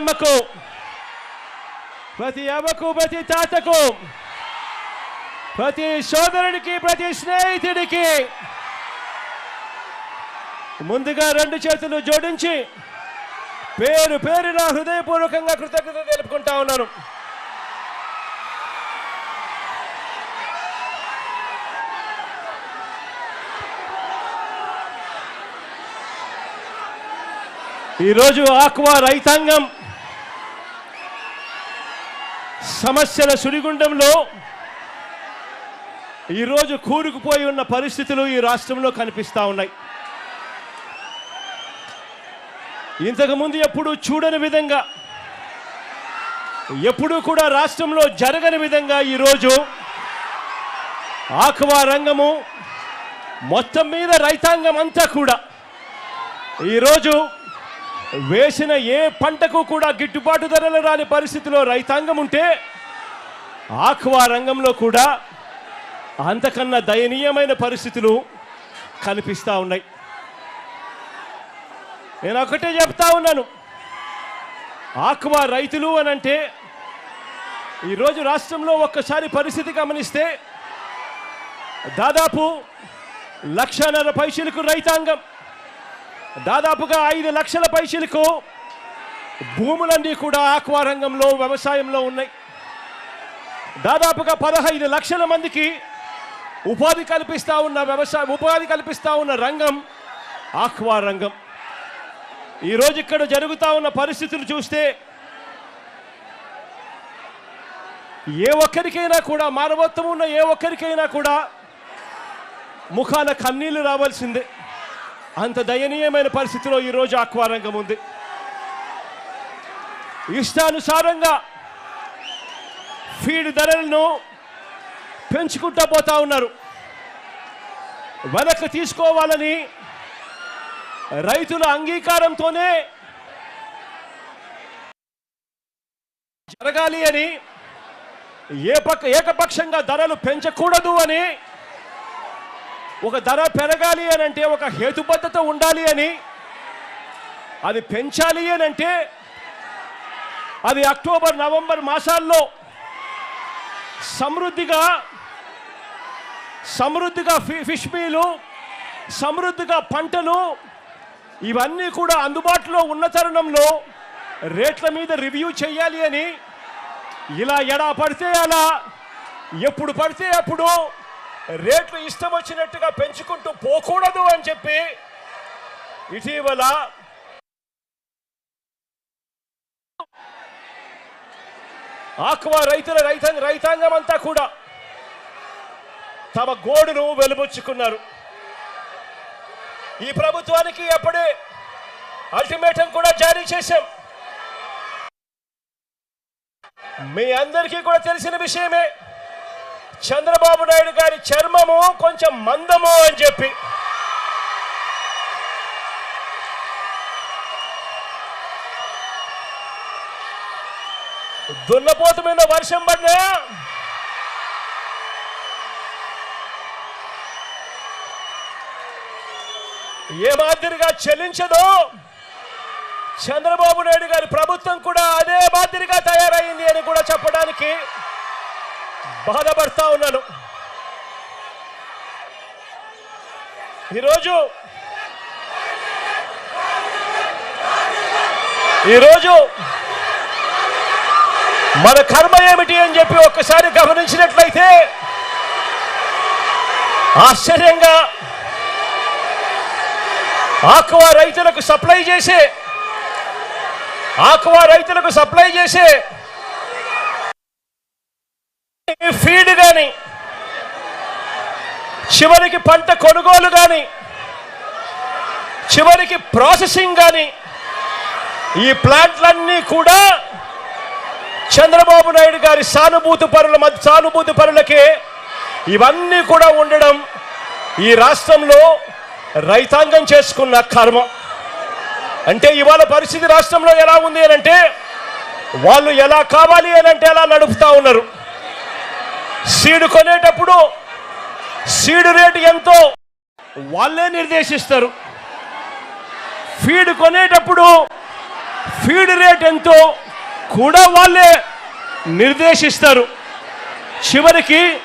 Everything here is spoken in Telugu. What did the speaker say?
అమ్మకు, ప్రతి అమ్మకు, ప్రతి తాతకు, ప్రతి సోదరుడికి, ప్రతి స్నేహితుడికి ముందుగా రెండు చేతులు జోడించి పేరు పేరున హృదయపూర్వకంగా కృతజ్ఞత తెలుపుకుంటా ఉన్నాను. ఈరోజు ఆక్వా రైతాంగం సమస్యల సుడిగుండంలో ఈరోజు కూరుకుపోయి ఉన్న పరిస్థితులు ఈ రాష్ట్రంలో కనిపిస్తూ ఉన్నాయి. ఇంతకుముందు ఎప్పుడూ చూడని విధంగా, ఎప్పుడూ కూడా రాష్ట్రంలో జరగని విధంగా ఈరోజు ఆక్వా రంగము మొత్తం మీద రైతాంగం అంతా కూడా ఈరోజు వేసిన ఏ పంటకు కూడా గిట్టుబాటు ధరలు రాని పరిస్థితిలో రైతాంగం ఉంటే ఆక్వా రంగంలో కూడా అంతకన్నా దయనీయమైన పరిస్థితులు కనిపిస్తూ ఉన్నాయి. నేను ఒకటే చెప్తా ఉన్నాను, ఆక్వా రైతులు అనంటే ఈరోజు రాష్ట్రంలో ఒక్కసారి పరిస్థితి గమనిస్తే దాదాపు 1.5 లక్షలకు రైతాంగం, దాదాపుగా 5 లక్షల పైసలకు భూములన్నీ కూడా ఆక్వా రంగంలో వ్యవసాయంలో ఉన్నాయి. దాదాపుగా 15 లక్షల మందికి ఉపాధి కల్పిస్తూ ఉన్న రంగం ఆక్వా రంగం. ఈరోజు ఇక్కడ జరుగుతూ ఉన్న పరిస్థితులు చూస్తే ఏ ఒక్కరికైనా కూడా, మానవత్వం ఉన్న ఏ ఒక్కరికైనా కూడా ముఖాన కన్నీళ్లు రావాల్సిందే. అంత దయనీయమైన పరిస్థితిలో ఈరోజు ఆక్వా రంగం ఉంది. ఇష్టానుసారంగా ఫీడ్ ధరలను పెంచుకుంటూ పోతా ఉన్నారు. వెనక్కి తీసుకోవాలని రైతుల అంగీకారంతోనే జరగాలి అని, ఏకపక్షంగా ధరలు పెంచకూడదు అని, ఒక ధర పెరగాలి అని అంటే ఒక హేతుబద్ధత ఉండాలి అని, అది పెంచాలి అని అంటే అది అక్టోబర్ నవంబర్ మాసాల్లో సమృద్ధిగా ఫిష్ మీలు, సమృద్ధిగా పంటలు ఇవన్నీ కూడా అందుబాటులో ఉన్న తరుణంలో రేట్ల మీద రివ్యూ చేయాలి అని, ఇలా ఎడా పడితే అలా ఎప్పుడు పడితే అప్పుడు రేట్లు ఇష్టం వచ్చినట్టుగా పెంచుకుంటూ పోకూడదు అని చెప్పి ఇటీవల ఆక్వా రైతాంగం అంతా కూడా తమ గోడును వెలుబుచ్చుకున్నారు. ఈ ప్రభుత్వానికి అప్పుడే అల్టిమేటం కూడా జారీ చేశాం. మీ అందరికీ కూడా తెలిసిన విషయమే, చంద్రబాబు నాయుడు గారి చర్మము కొంచెం మందము అని చెప్పి దున్నపోతు మీద వర్షం పడినా ఏ మాదిరిగా చెల్లించదో చంద్రబాబు నాయుడు గారి ప్రభుత్వం కూడా అదే మాదిరిగా తయారైంది అని కూడా చెప్పడానికి బాధపడతా ఉన్నాను. ఈరోజు మన కర్మ ఏమిటి అని చెప్పి ఒక్కసారి గమనించినట్లయితే ఆశ్చర్యంగా ఆక్వా రైతులకు సప్లై చేసే ఫీడ్ కానీ, చివరికి పంట కొనుగోలు కానీ, చివరికి ప్రాసెసింగ్ కానీ, ఈ ప్లాంట్లన్నీ కూడా చంద్రబాబు నాయుడు గారి సానుభూతి పరులకే ఇవన్నీ కూడా ఉండడం ఈ రాష్ట్రంలో రైతాంగం చేసుకున్న కర్మ. అంటే ఇవాళ పరిస్థితి రాష్ట్రంలో ఎలా ఉంది అని అంటే, వాళ్ళు ఎలా కావాలి అని అంటే అలా నడుపుతా ఉన్నారు. సీడు కొనేటప్పుడు సీడు రేటు ఎంతో వాళ్ళే నిర్దేశిస్తారు. ఫీడ్ కొనేటప్పుడు ఫీడ్ రేట్ ఎంతో కూడా వాళ్ళే నిర్దేశిస్తారు. చివరికి